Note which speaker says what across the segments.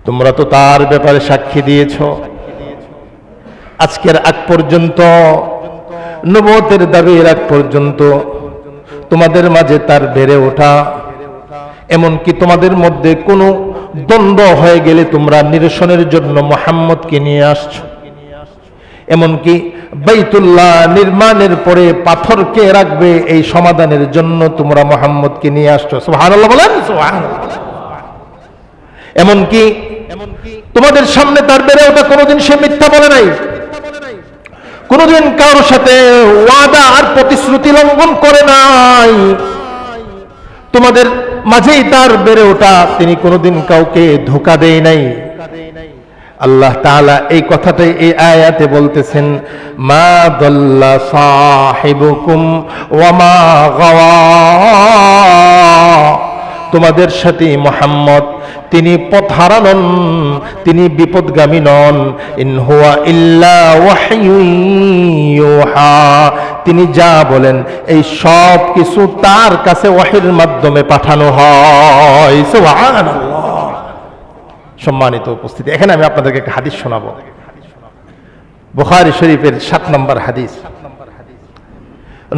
Speaker 1: তোমরা তো তার ব্যাপারে সাক্ষী দিয়েছ। আজকের আগ পর্যন্ত, নবুয়তের দাবির আগ পর্যন্ত তোমাদের মাঝে তার বেড়ে ওঠা, এমনকি তোমাদের মধ্যে কোনো দ্বন্দ্ব হয়ে গেলে তোমরা নিরসনের জন্য মুহাম্মদকে নিয়ে আসছো। এমনকি বাইতুল্লাহ নির্মাণের পরে পাথরকে রাখবে এই সমাধানের জন্য তোমরা মুহাম্মদকে নিয়ে আসছো। সুবহানাল্লাহ বলেন, সুবহানাল্লাহ। এমনকি তোমাদের সামনে তার বেড়ে ওঠা, কোনোদিন সে মিথ্যা বলে নাই, কোনোদিন কারোর সাথে ওয়াদা আর প্রতিশ্রুতি লঙ্ঘন করে নাই। তোমাদের মাঝেই তার বেড়ে ওঠা, তিনি কোনোদিন কাউকে ধোঁকা দেয় নাই। আল্লাহ তাআলা এই কথাটাই এই আয়াতে বলতেছেন, মা দাল্লা সাহিবুকুম ওয়া মা গাওয়া। তোমাদের সাথে মুহাম্মদ, তিনি পথহারা নন, তিনি বিপদগামী নন। ইন হুয়া ইল্লা ওয়াহয়ুন ইউহা। তিনি যা বলেন এই সব কিছু তার কাছে ওয়াহির মাধ্যমে পাঠানো হয়। সুবহানাল্লাহ। সম্মানিত উপস্থিতি, এখানে আমি আপনাদেরকে একটা হাদিস শোনাবো। বুখারী শরীফের 7 নম্বর হাদিস।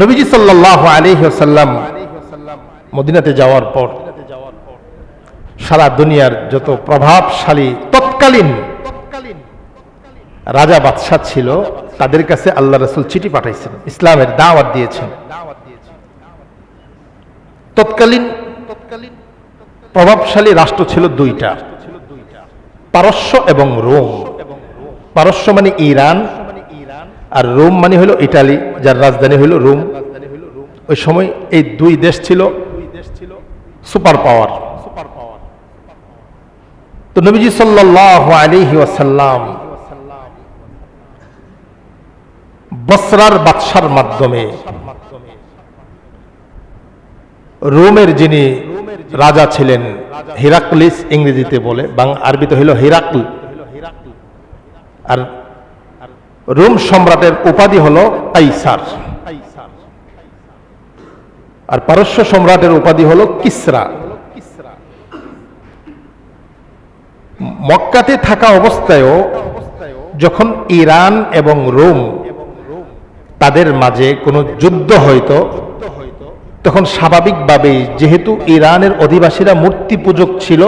Speaker 1: নবীজি সাল্লাল্লাহু আলাইহি ওয়াসাল্লাম মদিনাতে যাওয়ার পর সারা দুনিয়ার যত প্রভাবশালী তৎকালীন রাজা বাদশাহ ছিল, তাদের কাছে আল্লাহ রাসূল চিঠি পাঠাইছেন, ইসলামের দাওয়াত দিয়েছেন। তৎকালীন প্রভাবশালী রাষ্ট্র ছিল দুইটা, পারস্য এবং রোম। পারস্য মানে ইরান, আর রোম মানে হলো ইটালি, যার রাজধানী হলো রোম। ওই সময় এই দুই দেশ ছিল সুপার পাওয়ার। তো নবীজি সাল্লাল্লাহু আলাইহি ওয়াসাল্লাম বসরার বাদশার মাধ্যমে রোমের যিনি রাজা ছিলেন, হিরাক্লিস ইংরেজিতে বলে, আরবিতে হইল হিরাক্ল, আর রোম সম্রাটের উপাধি হলো কাইসার, আর পারস্য সম্রাটের উপাধি হলো কিসরা। মক্কাতে থাকা অবস্থায়ও যখন ইরান এবং রোম তাদের মাঝে কোনো যুদ্ধ হইতো, তখন স্বাভাবিকভাবেই যেহেতু ইরানের অধিবাসীরা মূর্তি পূজক ছিল,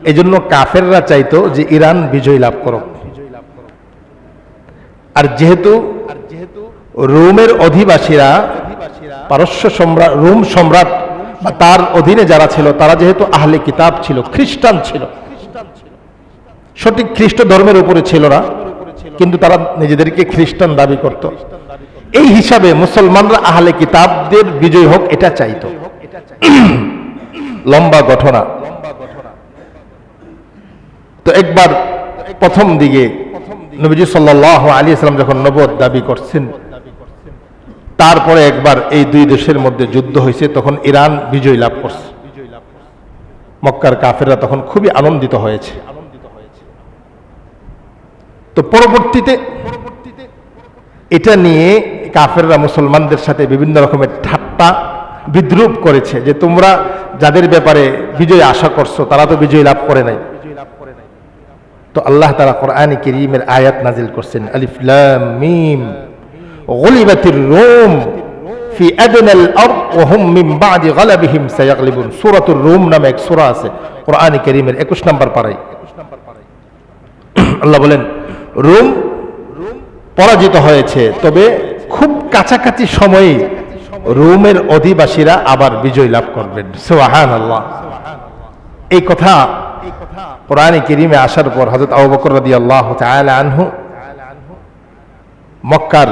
Speaker 1: এজন্য কাফেররা চাইতো যে ইরান বিজয় লাভ করুক। আর যেহেতু রোমের অধিবাসীরা পারস্য সম্রাট, রোম সম্রাট বা তার অধীনে যারা ছিল, তারা যেহেতু আহলে কিতাব ছিল, খ্রিস্টান ছিল, সঠিক খ্রিস্ট ধর্মের উপরে ছিল না, কিন্তু তারা নিজেদেরকে খ্রিস্টান দাবি করত। এই হিসাবে মুসলমানরা আহলে কিতাবদের বিজয় হোক এটা চাইতো। লম্বা ঘটনা। তো একবার প্রথম দিকে নবীজি সাল্লাল্লাহু আলাইহি ওয়াসাল্লাম যখন নবুয়ত দাবি করছেন, তারপরে একবার এই দুই দেশের মধ্যে যুদ্ধ হয়েছে, তখন ইরান বিজয় লাভ করছে। মক্কার কাফেররা তখন খুবই আনন্দিত হয়েছে। তো পরবর্তীতে এটা নিয়ে কাফেররা মুসলমানদের সাথে বিভিন্ন রকমের ঠাট্টা বিদ্রুপ করেছে, যে তোমরা যাদের ব্যাপারে বিজয় আশা করছো তারা তো বিজয় লাভ করে নাই। তো আল্লাহ তাআলা কোরআনে কারীমের আয়াত নাজিল করছেন, আলিফ লাম মিম গুলিবাতির রূম ফি আদনাল আরদ ওয়া হুম মিন বাদি গালাবিহিম সায়াগলিবুন। সূরাতুর রূম নামে এক সূরা আছে কোরআনে কারীমের 21 নম্বর পারায়। আল্লাহ বলেন রোম পরাজিত হয়েছে, তবে খুব কাছাকাছি সময়ে রোমের অধিবাসীরা আবার বিজয় লাভ করবেন। সুবহানাল্লাহ। এই কথা কোরআনে কারীমে আসার পর হযরত আবু বকর রাদিয়াল্লাহু তাআলা আনহু মক্কার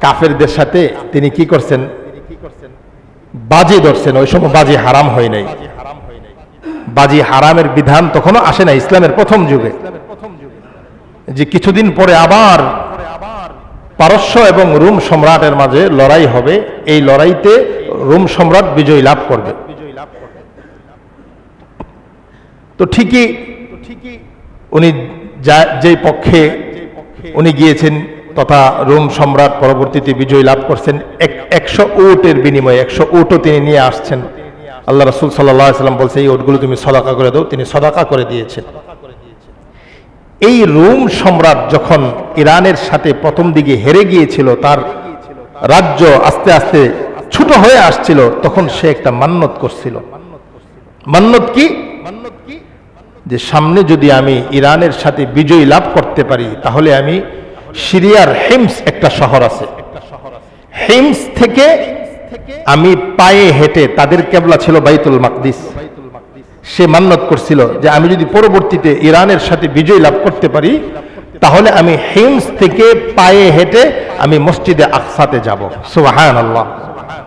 Speaker 1: কাফেরদের সাথে তিনি কি করছেন, বাজি ধরছেন। ওই সময় বাজি হারাম হয় নাই, বাজি হারামের বিধান তখনও আসে না ইসলামের প্রথম যুগে, যে কিছুদিন পরে আবার পারস্য এবং রোম সম্রাটের মাঝে লড়াই হবে, এই লড়াইতে রোম সম্রাট বিজয় লাভ করবে। তো ঠিকই উনি যেই পক্ষে উনি গিয়েছেন, তথা রোম সম্রাট পরবর্তীতে বিজয় লাভ করছেন 100 উটের বিনিময়ে। 100 উটও তিনি নিয়ে আসছেন। আল্লাহ রাসূল সাল্লাল্লাহু আলাইহি ওয়াসাল্লাম বলছে এই উটগুলো তুমি সদাকা করে দাও, তিনি সদাকা করে দিয়েছেন। এই রোম সম্রাট যখন ইরানের সাথে প্রথম দিকে হেরে গিয়েছিল, তার রাজ্য আস্তে আস্তে ছোট হয়ে আসছিল, তখন সে একটা মান্যত করছিল। মান্যত কি? যে সামনে যদি আমি ইরানের সাথে বিজয় লাভ করতে পারি, তাহলে আমি সিরিয়ার হিমস একটা শহর আছে, হিমস থেকে আমি পায়ে হেঁটে, তাদের কেবলা ছিল বাইতুল মাকদিস, সে মান্যত করছিল যে আমি যদি পরবর্তীতে ইরানের সাথে বিজয় লাভ করতে পারি, তাহলে আমি হিমস থেকে পায়ে হেঁটে আমি মসজিদে আকসাতে যাব। সুবহানাল্লাহ,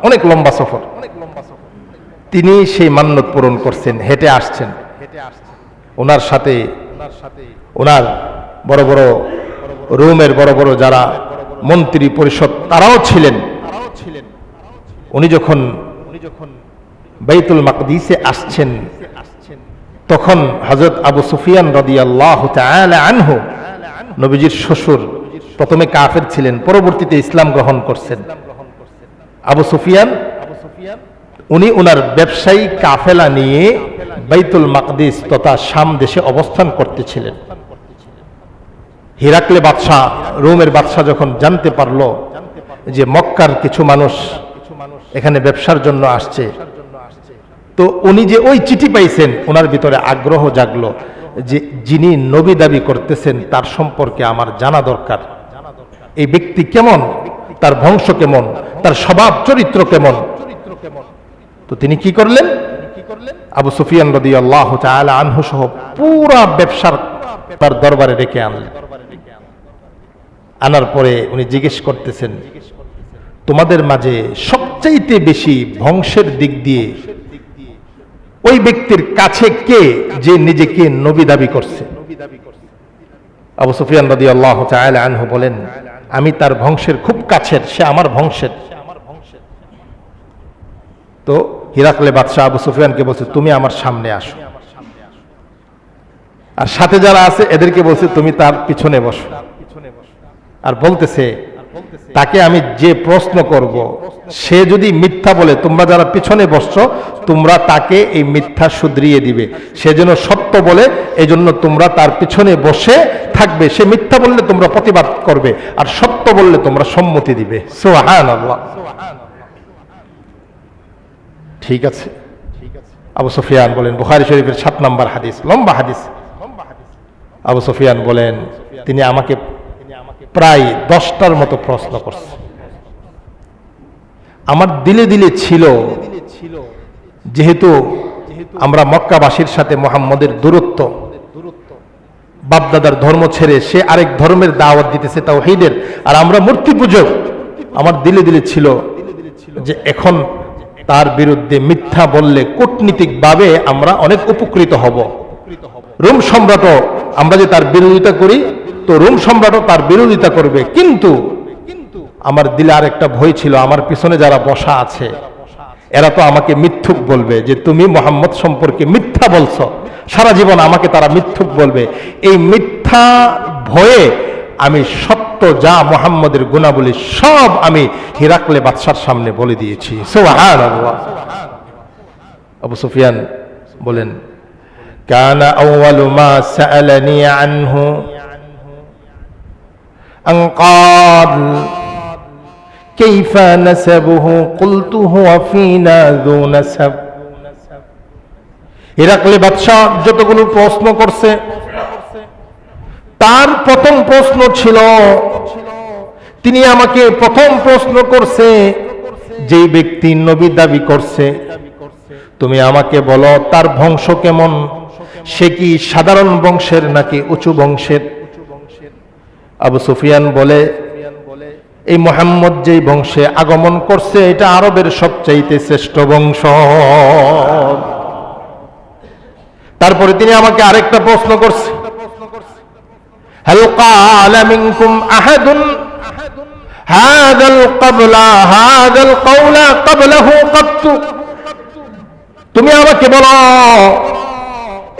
Speaker 1: অনেক লম্বা সফর। তিনি সেই মান্যত পূরণ করছেন, হেঁটে আসছেন। ওনার সাথে ওনার বড় বড় রোমের বড় বড় যারা মন্ত্রী পরিষদ তারাও ছিলেন। উনি যখন বাইতুল মাকদিসে আসছেন, তখন হযরত আবু সুফিয়ান রাদিয়াল্লাহু তাআলা আনহু, নবীজির শ্বশুর, প্রথমে কাফের ছিলেন, পরবর্তীতে ইসলাম গ্রহণ করছেন। আবু সুফিয়ান উনি ওনার ব্যবসায়ী কাফেলা নিয়ে বাইতুল মাকদিস তথা শাম দেশে অবস্থান করতেছিলেন। হিরাকলে বাদশাহ, রোমের বাদশাহ যখন জানতে পারল যে মক্কার কিছু মানুষ এখানে ব্যবসার জন্য আসছে, তো উনি যে ওই চিঠি পাইছেন, ওনার ভিতরে আগ্রহ জাগলো যে যিনি নবী দাবি করতেছেন তার সম্পর্কে আমার জানা দরকার। এই ব্যক্তি কেমন, তার বংশ কেমন, তার স্বভাব চরিত্র কেমন। তো তিনি কি করলেন? আবু সুফিয়ান রাদিয়াল্লাহু তাআলা আনহু সহ পুরা ব্যবসার তার দরবারে ডেকে আনলেন। আনার পরে উনি জিজ্ঞেস করতেছেন, তোমাদের মাঝে সবচাইতে বেশি বংশের দিক দিয়ে ওই ব্যক্তির কাছে কে, যে নিজেকে নবী দাবি করছে? আবু সুফিয়ান রাদিয়াল্লাহু তাআলা আনহু বলেন, আমি তার বংশের খুব কাছের, সে আমার বংশের। তো হিরাকলে বাদশাহ আবু সুফিয়ানকে বলছে, তুমি আমার সামনে আসো। আর সাথে যারা আছে এদেরকে বলছে, তুমি তার পিছনে বসো। আর বলতেছে, তাকে আমি যে প্রশ্ন করব, সে যদি মিথ্যা বলে, তোমরা যারা পিছনে বসছো তোমরা তাকে এই মিথ্যা শুধরিয়ে দিবে। সে যেন সত্য বলে, এই জন্য তোমরা তার পিছনে বসে থাকবে। সে মিথ্যা বললে তোমরা প্রতিবাদ করবে, আর সত্য বললে তোমরা সম্মতি দিবে। সুবহানাল্লাহ। ঠিক আছে। আবু সুফিয়ান বলেন, বুখারী শরীফের 7 নম্বর হাদিস, লম্বা হাদিস। আবু সুফিয়ান বলেন, তিনি আমাকে প্রায় 10টার মতো প্রশ্ন করছে। আমার দিলে দিলে ছিল, যেহেতু আমরা মক্কাবাসীর সাথে মুহাম্মদের দূরত্ব, বাপদাদার ধর্ম ছেড়ে সে আরেক ধর্মের দাওয়াত দিতেছে, তাওহীদের, আর আমরা মূর্তি পূজক। আমার দিলে দিলে ছিল যে এখন তার বিরুদ্ধে মিথ্যা বললে কূটনীতিকভাবে আমরা অনেক উপকৃত হব। রোম সম্রাটও, আমরা যে তার বিরোধিতা করি, তো রোম সম্রাটও তার বিরোধিতা করবে। কিন্তু আমার দিলে আর একটা ভয় ছিল, আমার পিছনে যারা বসা আছে এরা তো আমাকে মিথ্যুক বলবে, যে তুমি মুহাম্মদ সম্পর্কে মিথ্যা বলছো, সারা জীবন আমাকে তারা মিথ্যুক বলবে। এই মিথ্যা ভয়ে আমি সত্য যা মুহাম্মদের গুণাবলী সব আমি হিরাকলে বাদশার সামনে বলে দিয়েছি। সুবহানাল্লাহ। আবু সুফিয়ান বলেন, কানা আউয়ালু মা সাআলানি আনহু আন ক্বাল কাইফা নাসাবুহু কুলতু হুয়া ফীনা যু নাসাব। হিরাকলে বাদশা যতগুলো প্রশ্ন করছে, তার প্রথম প্রশ্ন ছিল, তিনি আমাকে প্রথম প্রশ্ন করছে, যেই ব্যক্তি নবী দাবি করছে, তুমি আমাকে বলো তার বংশ কেমন, সে কি সাধারণ বংশের নাকি উঁচু বংশের? আবু সুফিয়ান বলে, এই মুহাম্মদ যেই বংশে আগমন করছে এটা আরবের সবচাইতে শ্রেষ্ঠ বংশ। তারপরে তিনি আমাকে আরেকটা প্রশ্ন করছে, هل قال منكم أحد هذا القبل هذا القول قبله قط? তুমি আমাকে বলো,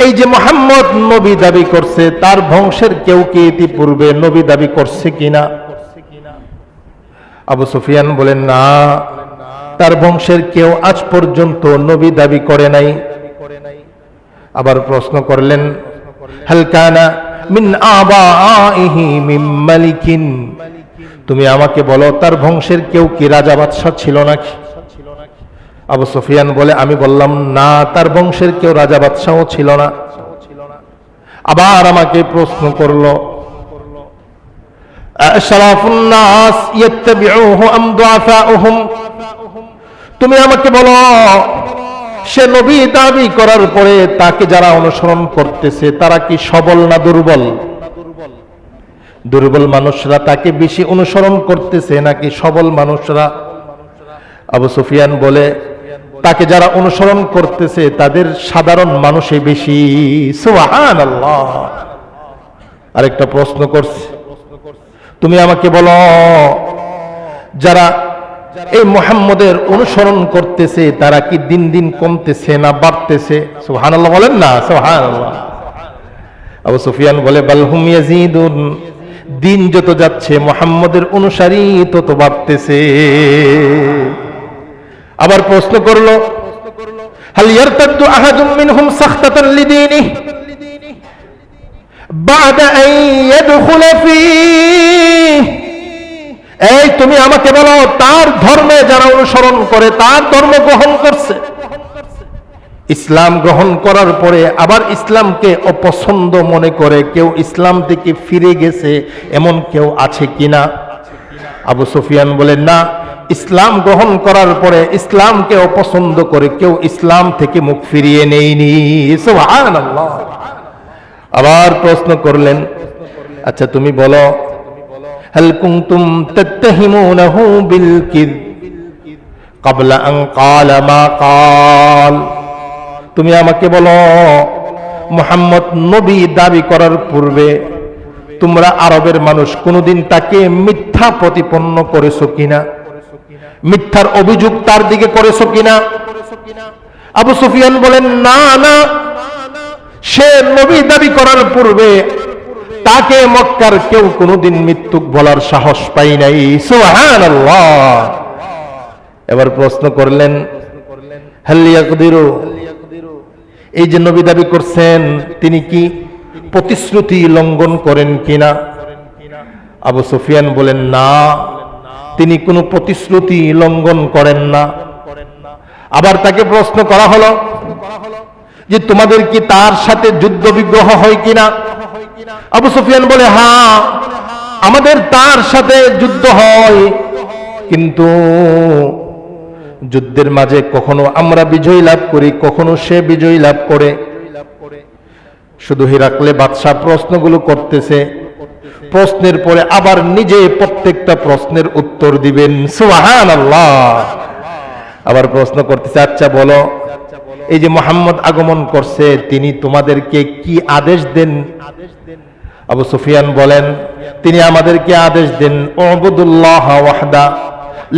Speaker 1: এই যে মুহাম্মদ নবী দাবি করছে, তার বংশের কেউ কি ইতিপূর্বে নবী দাবি করছে কিনা? আবু সুফিয়ান বলেন, না, তার বংশের কেউ আজ পর্যন্ত নবী দাবি করে নাই। আবার প্রশ্ন করলেন, হাল কানা মিন আবাইহি মিন মালিকিন, তুমি আমাকে বলো তার বংশের কেউ কি রাজা বাদশাহ ছিল নাকি? আবু সুফিয়ান বলে, আমি বললাম না, তার বংশের কেউ রাজা বাদশাহও ছিল না। আবার আমাকে প্রশ্ন করলো, আশরাফুন নাস ইয়াত্তাবিউহু আম দুআফাউহুম, তুমি আমাকে বলো সে নবী দাবি করার পরে তাকে যারা অনুসরণ করতেছে তারা কি সবল না দুর্বল? দুর্বল মানুষরা তাকে বেশি অনুসরণ করতেছে নাকি সবল মানুষরা? আবু সুফিয়ান বলে, তাকে যারা অনুসরণ করতেছে তাদের সাধারণ মানুষই বেশি। সুবহানাল্লাহ। আরেকটা প্রশ্ন করছে, তুমি আমাকে বলো যারা এই মুহাম্মদের অনুসরণ করতেছে তারা কি দিন দিন কমতেছে না বাড়তেছে? সুবহানাল্লাহ বলেন না, সুবহানাল্লাহ। আবু সুফিয়ান বলে, বালহুম ইয়াজিদুন, দিন যত যাচ্ছে মুহাম্মদের অনুসারী তত বাড়তেছে। আবার প্রশ্ন করলো, হাল ইয়ারতাদ্দু আহাদুম মিনহুম সাখতাতান লিদীনিহি বা'দা আন ইয়াদখুলা ফীহি, এই তুমি আমাকে বলো তার ধর্মে যারা অনুসরণ করে, তার ধর্ম গ্রহণ করছে, ইসলাম গ্রহণ করার পরে আবার ইসলামকে অপছন্দ মনে করে কেউ ইসলাম থেকে ফিরে গেছে, এমন কেউ আছে কিনা? আবু সুফিয়ান বলেন, না, ইসলাম গ্রহণ করার পরে ইসলামকে অপছন্দ করে কেউ ইসলাম থেকে মুখ ফিরিয়ে নেয়নি। সুবহানাল্লাহ। আবার প্রশ্ন করলেন, আচ্ছা তুমি বলো, হাল কুনতুম তাত্তাহিমুনাহু বিল কিয ক্বাবলা আন ক্বালা মা ক্বাল, তুমি আমাকে বলো মুহাম্মদ নবী দাবি করার পূর্বে তোমরা আরবের মানুষ কোনদিন তাকে মিথ্যা প্রতিপন্ন করেছো কিনা? মিথ্যার অভিযোগ তার দিকে করেছো কিনা? আবু সুফিয়ান বলেন, না না, সে নবী দাবি করার পূর্বে তাকে মক্কার কেউ কোনদিন মৃত্যুক বলার সাহস পাই নাই। সুবহানাল্লাহ। এবার প্রশ্ন করলেন, হাল ইয়াকদিরু, এই যে নবী দাবি করছেন তিনি কি প্রতিশ্রুতি লঙ্ঘন করেন কিনা? আবু সুফিয়ান বলেন, না, তিনি কোনো প্রতিশ্রুতি লঙ্ঘন করেন না। আবার তাকে প্রশ্ন করা হলো যে তোমাদের কি তার সাথে যুদ্ধ বিগ্রহ হয় কিনা? আবু সুফিয়ান বলে, হ্যাঁ, আমাদের তার সাথে যুদ্ধ হয়, কিন্তু যুদ্ধের মাঝে কখনো আমরা বিজয় লাভ করি, কখনো সে বিজয় লাভ করে। শুধু হিরাকলে বাদশাহ প্রশ্নগুলো করতেছে, প্রশ্নের পরে আবার নিজে প্রত্যেকটা প্রশ্নের উত্তর দিবেন। সুবহানাল্লাহ। আবার প্রশ্ন করতেছে, আচ্ছা বলো, এই যে মুহাম্মদ আগমন করছে তিনি তোমাদেরকে কি আদেশ দেন? আবু সুফিয়ান বলেন, তিনি আমাদেরকে আদেশ দেন, উবুদুল্লাহ ওয়াহদা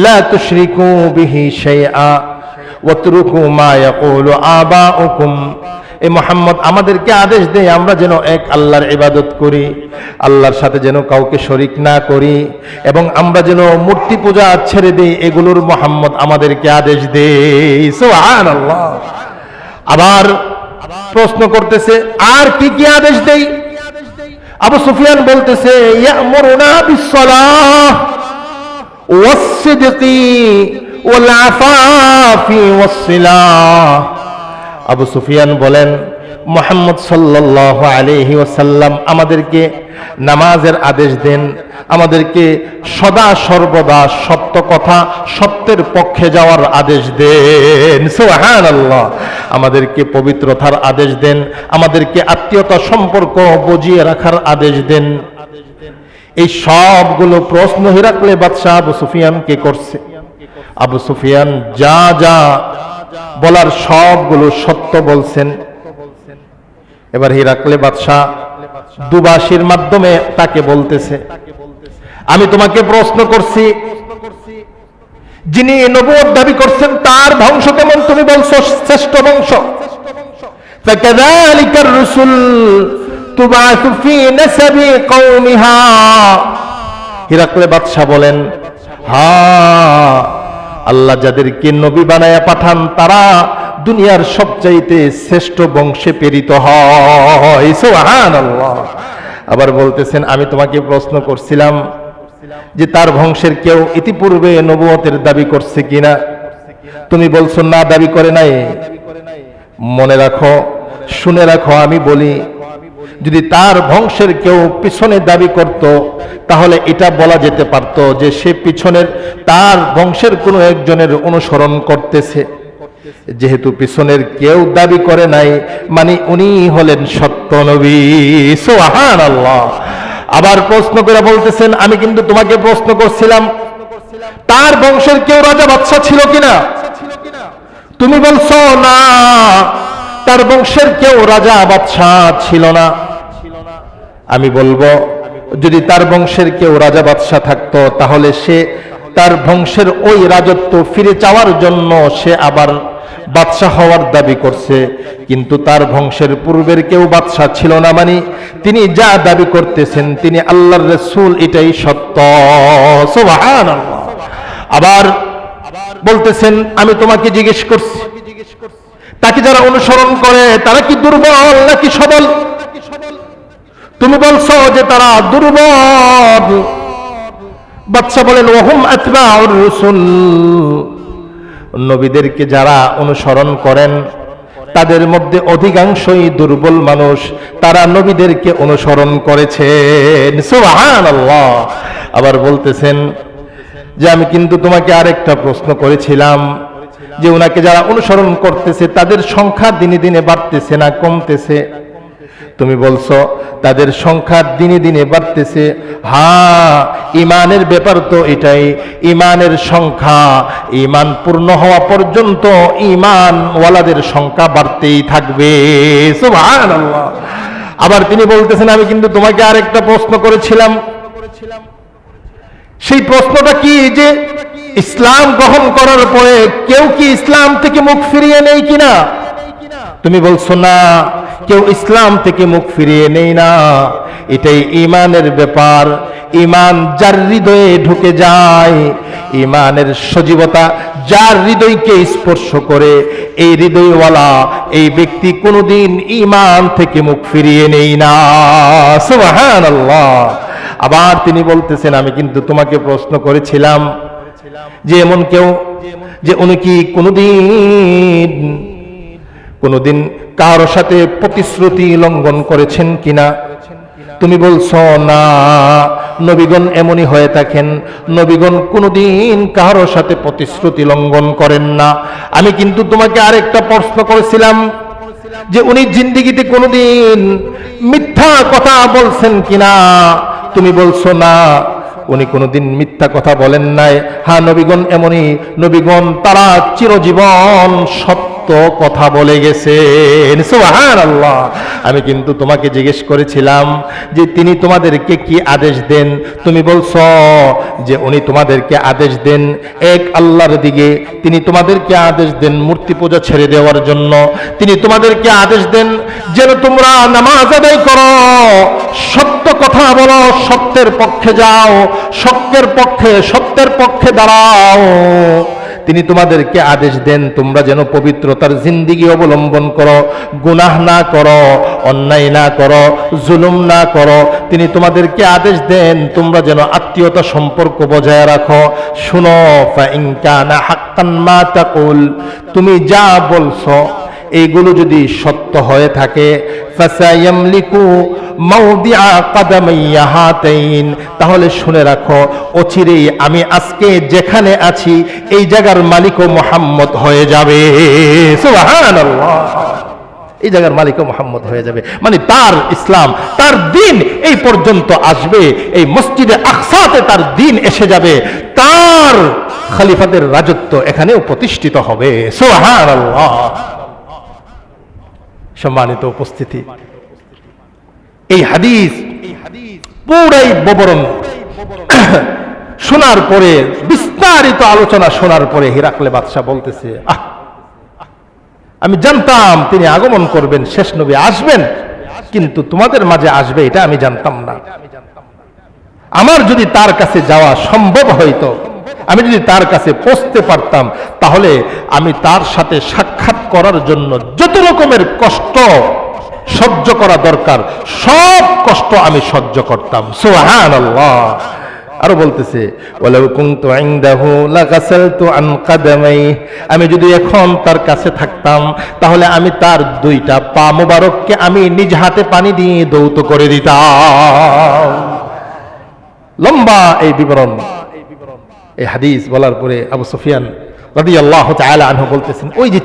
Speaker 1: লা তুশরিকু বিহি শাইআ ওয়াতরুকু মা ইয়াকুলু আবাউকুম। এই মুহাম্মদ আমাদেরকে আদেশ দেয় আমরা যেন এক আল্লাহর ইবাদত করি, আল্লাহর সাথে যেন কাউকে শরীক না করি, এবং আমরা যেন মূর্তি পূজা ছেড়ে দেই, এগুলোর মুহাম্মদ আমাদেরকে আদেশ দেয়। সুবহানাল্লাহ। আবার প্রশ্ন করতেছে, আর কি কি আদেশ দেই? আবু সুফিয়ান বলতেছে, ইয়ামুরুনা বিসসালাহ ওয়াস-সিদকি ওয়াল আফাফি ওয়াস-সিলাহ। আবু সুফিয়ান বলেন, মুহাম্মদ সাল্লাল্লাহু আলাইহি ওয়াসাল্লাম আমাদেরকে নামাজের আদেশ দেন, আমাদেরকে সদা সর্বদা সত্য কথা সত্যের পক্ষে যাওয়ার আদেশ দেন। সুবহানাল্লাহ। আমাদেরকে পবিত্রতার আদেশ দেন, আমাদেরকে আত্মীয়তা সম্পর্ক বজিয়ে রাখার আদেশ দেন। এই সবগুলো প্রশ্ন হিরাকলে বাদশাহ আবু সুফিয়ানকে করছে। আবু সুফিয়ান যা যা বলার সবগুলো সত্য বলছেন। এবার হিরাকলে বাদশাহ দুবাসীর মাধ্যমে তাকে বলতেছে, আমি তোমাকে প্রশ্ন করছি, যিনি নবুয়ত দাবি করছেন তার বংশ কেমন? তুমি বলছো শ্রেষ্ঠ বংশ। ফাকাযালিকার রাসূল তুবাসু ফি নাসাবি কওমিহা। হিরাকলে বাদশাহ বলেন, হ্যাঁ, আল্লাহ যাদেরকে নবী বানায়া পাঠান তারা দুনিয়ার সবচাইতে শ্রেষ্ঠ বংশে প্রেরিত হয়। সুবহানাল্লাহ। আবার বলতেছেন আমি তোমাকে প্রশ্ন করছিলাম যে তার বংশের কেউ ইতিপূর্বে নবুয়তের দাবি করছে কিনা, তুমি বলছো না, দাবি করে নাই। মনে রাখো, শুনে রাখো, আমি বলি যদি তার বংশের কেউ পিছনে দাবি করত তাহলে এটা বলা যেতে পারত যে সে পিছনের তার বংশের কোনো একজনের অনুসরণ করতেছে। যেহেতু পিছনের কেউ দাবি করে নাই, মানে উনি হলেন সত্য নবী। সুবহানাল্লাহ। আবার প্রশ্ন করে বলতেছেন আমি কিন্তু তোমাকে প্রশ্ন করছিলাম তার বংশের কেউ রাজা বাদশা ছিল কিনা, তুমি বলছো না, তার বংশের কেউ রাজা বাদশা ছিল না। আমি বলবো যদি তার বংশের কেউ রাজা বাদশা থাকতো তাহলে সে তার বংশের ওই রাজত্ব ফিরে চাওয়ার জন্য সে আবার বাদশা হওয়ার দাবি করছে, কিন্তু তার বংশের পূর্বের কেউ বাদশা ছিল না, মানে তিনি যা দাবি করতেছেন তিনি আল্লাহর রাসূল, এটাই সত্য। সুবহানাল্লাহ। আবার বলতেছেন আমি তোমাকে জিজ্ঞেস করছি তাকে যারা অনুসরণ করে তারা কি দুর্বল নাকি সবল, তুমি বলছো যে তারা দুর্বল। বাদশা বলেন ওহুম আতবাউর রাসূল, নবীদেরকে যারা অনুসরণ করেন তাদের মধ্যে অধিকাংশই দুর্বল মানুষ, তারা নবীদেরকে অনুসরণ করেছেন। সুবহানাল্লাহ। আবার বলতেছেন যে আমি কিন্তু তোমাকে আরেকটা প্রশ্ন করেছিলাম যে ওনাকে যারা অনুসরণ করতেছে তাদের সংখ্যা দিনে দিনে বাড়তেছে না কমতেছে, তুমি বলছো তাদের সংখ্যা দিনে দিনে বাড়তেছে। হ্যাঁ, ইমানের ব্যাপার তো এটাই, ইমানের সংখ্যা, ইমান পূর্ণ হওয়া পর্যন্ত ইমান ওয়ালাদের সংখ্যা বাড়তেই থাকবে। সুবহানাল্লাহ। আবার তিনি বলতেছেন আমি কিন্তু তোমাকে আরেকটা প্রশ্ন করেছিলাম, সেই প্রশ্নটা কি যে ইসলাম গ্রহণ করার পরে কেউ কি ইসলাম থেকে মুখ ফিরিয়ে নেই কিনা, তুমি বলছো না, কেউ ইসলাম থেকে মুখ ফিরিয়ে নেই না। এটাই ইমানের ব্যাপার। ইমান যার হৃদয়ে ঢুকে যায়, ইমানের সজীবতা যার হৃদয়কে স্পর্শ করে, এই হৃদয়ওয়ালা এই ব্যক্তি কোনোদিন ইমান থেকে মুখ ফিরিয়ে নেই না। সুবহানাল্লাহ। আবার তিনি বলতেছেন আমি কিন্তু তোমাকে প্রশ্ন করেছিলাম যে এমন কেউ যে উনি কি কোনোদিন কারোর সাথে প্রতিশ্রুতি লঙ্ঘন করেছেন কিনা, তুমি বলছো না, নবীগণ এমনই হয়ে থাকেন, নবীগণ কোনোদিন কারোর সাথে প্রতিশ্রুতি লঙ্ঘন করেন না। আমি কিন্তু তোমাকে আরেকটা প্রশ্ন করেছিলাম যে উনি জিন্দেগিতে কোনোদিন মিথ্যা কথা বলছেন কিনা, তুমি বলছো না, উনি কোনোদিন মিথ্যা কথা বলেন নাই। হ্যাঁ, নবীগণ এমনই, নবীগণ তারা চিরজীবন সত্য কথা বলে গেছেন। সুবহানাল্লাহ। আমি কিন্তু তোমাকে জিজ্ঞেস করেছিলাম যে তিনি তোমাদেরকে কি আদেশ দেন, তুমি বলছো যে উনি তোমাদেরকে আদেশ দেন এক আল্লাহর দিকে, তিনি তোমাদেরকে আদেশ দেন মূর্তি পূজা ছেড়ে দেওয়ার জন্য, তিনি তোমাদেরকে আদেশ দেন যেন তোমরা নামাজ আদায় করো, সত্য কথা বলো, সত্যের পক্ষে যাও, সত্যের পক্ষে দাঁড়াও। তিনি তোমাদেরকে আদেশ দেন তোমরা যেন পবিত্রতার জিন্দেগি অবলম্বন করো, গুনাহ না করো, অন্যায় না করো, জুলুম না করো। তিনি তোমাদেরকে আদেশ দেন তোমরা যেন আত্মীয়তা সম্পর্ক বজায় রাখো। শুনো, ফাইন কানা হাক্কান মা তাকুল, তুমি যা বলছো এইগুলো যদি সত্য হয়ে থাকে, ফাসায়ামলিকু মাউদিআ কাদামাইয়া হাতাইন, তাহলে শুনে রাখো অচিরেই আমি আজকে যেখানে আছি এই জায়গার মালিকও মুহাম্মদ হয়ে যাবে। সুবহানাল্লাহ। এই জায়গার মালিকও মুহাম্মদ হয়ে যাবে, মানে তার ইসলাম, তার দ্বীন এই পর্যন্ত আসবে, এই মসজিদে আকসাতে তার দ্বীন এসে যাবে, তার খলিফাদের রাজত্ব এখানেও প্রতিষ্ঠিত হবে। সুবহানাল্লাহ। সম্মানিত উপস্থিতি, এই হাদিস পুরাই বিবরণ শোনার পরে, বিস্তারিত আলোচনা শোনার পরে হিরাকলে বাদশা বলতেছে আমি জানতাম তিনি আগমন করবেন, শেষ নবী আসবেন, কিন্তু তোমাদের মাঝে আসবে এটা আমি জানতাম না। আমার যদি তার কাছে যাওয়া সম্ভব হইতো, আমি যদি তার কাছে পৌঁছতে পারতাম, তাহলে আমি তার সাথে সাক্ষাৎ করার জন্য যত রকমের কষ্ট সহ্য করা দরকার, সব কষ্ট আমি সহ্য করতাম। সুবহানাল্লাহ। আরো বলতেছে ওয়ালাউ কুনতু ইনদাহু লাগাসালতু আন কাদামাই, আমি যদি এখন তার কাছে থাকতাম তাহলে আমি তার দুইটা পা মোবারককে আমি নিজ হাতে পানি দিয়ে ধৌত করে দিতাম। লম্বা এই বিবরণ। এই হাদিস বলার পরে আবু সুফিয়ান রাদিয়াল্লাহু তাআলা আনহু বলতেছেন, ওই যে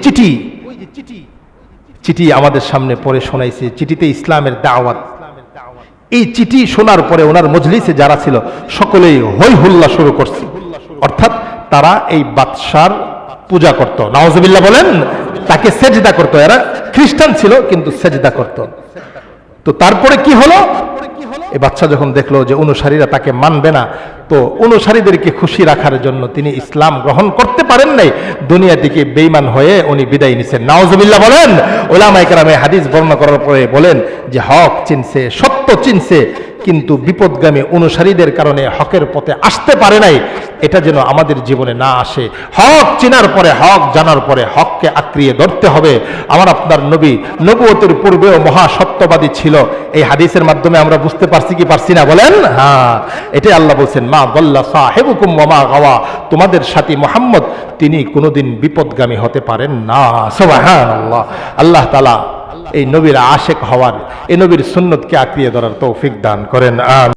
Speaker 1: চিঠি আমাদের সামনে পড়ে শোনাইছে, চিঠিতে ইসলামের দাওয়াত। এই চিঠি শোনার পরে ওনার মজলিসে যারা ছিল সকলেই হই হুল্লা শুরু করছে, অর্থাৎ তারা এই বাদশার পূজা করত। নাউজুবিল্লাহ বলেন, তাকে সেজদা করত। এরা খ্রিস্টান ছিল কিন্তু সেজদা করত। তো তারপরে কি হলো, এই বাচ্চা যখন দেখলো যে অনুসারীরা তাকে মানবে না, তো অনুসারীদেরকে খুশি রাখার জন্য তিনি ইসলাম গ্রহণ করতে পারেন নাই, দুনিয়া থেকে বেঈমান হয়ে উনি বিদায় নিছেন। নাউজুবিল্লাহ বলেন। উলামায়ে কেরাম হাদিস বর্ণনা করার পরে বলেন যে হক চিনছে, সত্য চিনছে, কিন্তু বিপদগামী অনুসারীদের কারণে হকের পথে আসতে পারে নাই। এটা যেন আমাদের জীবনে না আসে। হক চিনার পরে, হক জানার পরে হককে আঁকড়িয়ে ধরতে হবে। আমার আপনার নবী নবুয়তের পূর্বেও মহা সত্যবাদী ছিল। এই হাদিসের মাধ্যমে আমরা বুঝতে পারছি কি পারছি না বলেন? হ্যাঁ, এটাই আল্লাহ বলছেন, মা দাল্লা সাহিবুকুম ওয়া মা গাওয়া, তোমাদের সাথী মুহাম্মদ তিনি কোনোদিন বিপদগামী হতে পারেন না। সুবহানাল্লাহ। আল্লাহ তাআলা এই নবীর আশেক হওয়ার, এই নবীর সুন্নতকে আঁকড়িয়ে ধরার তৌফিক দান করেন। আমিন।